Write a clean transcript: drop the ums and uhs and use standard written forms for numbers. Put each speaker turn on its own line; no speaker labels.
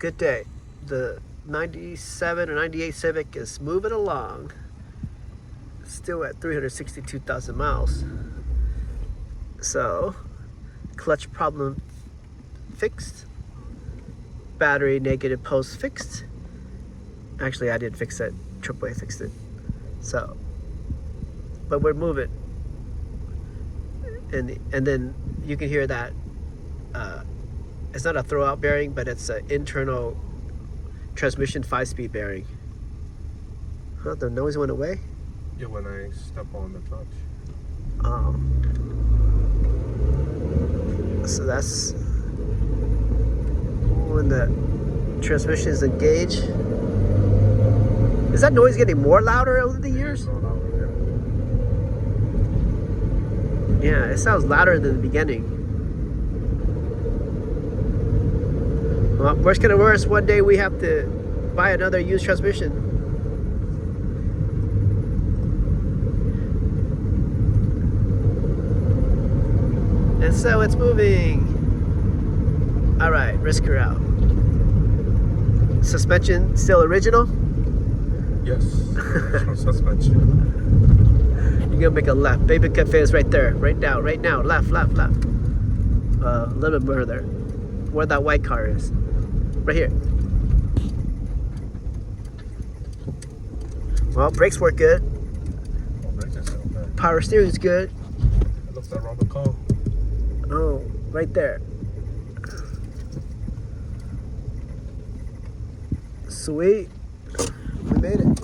good day. The 97 or 98 Civic is moving along. Still at 362,000 miles. So, clutch problem fixed. Battery negative post fixed. Actually, I didn't fix it. AAA fixed it. So, but we're moving. And then you can hear that it's not a throwout bearing, but it's an internal transmission 5-speed bearing. Huh, the noise went away?
Yeah, when I step on the clutch.
Oh. So that's when the transmission is engaged. Is that noise getting more louder over the years? Yeah, it sounds louder than the beginning. Well, worst comes to worst, one day we have to buy another used transmission. And so it's moving. All right, risk her out. Suspension still original?
Yes, original suspension.
You're gonna make a left. Baby Cafe is right there. Right now, left. A little bit further. Where that white car is. Right here. Well, brakes work good.
Oh, brakes are still good.
Power steering is good.
It looks like rubber coat.
Oh, right there. Sweet. We made it.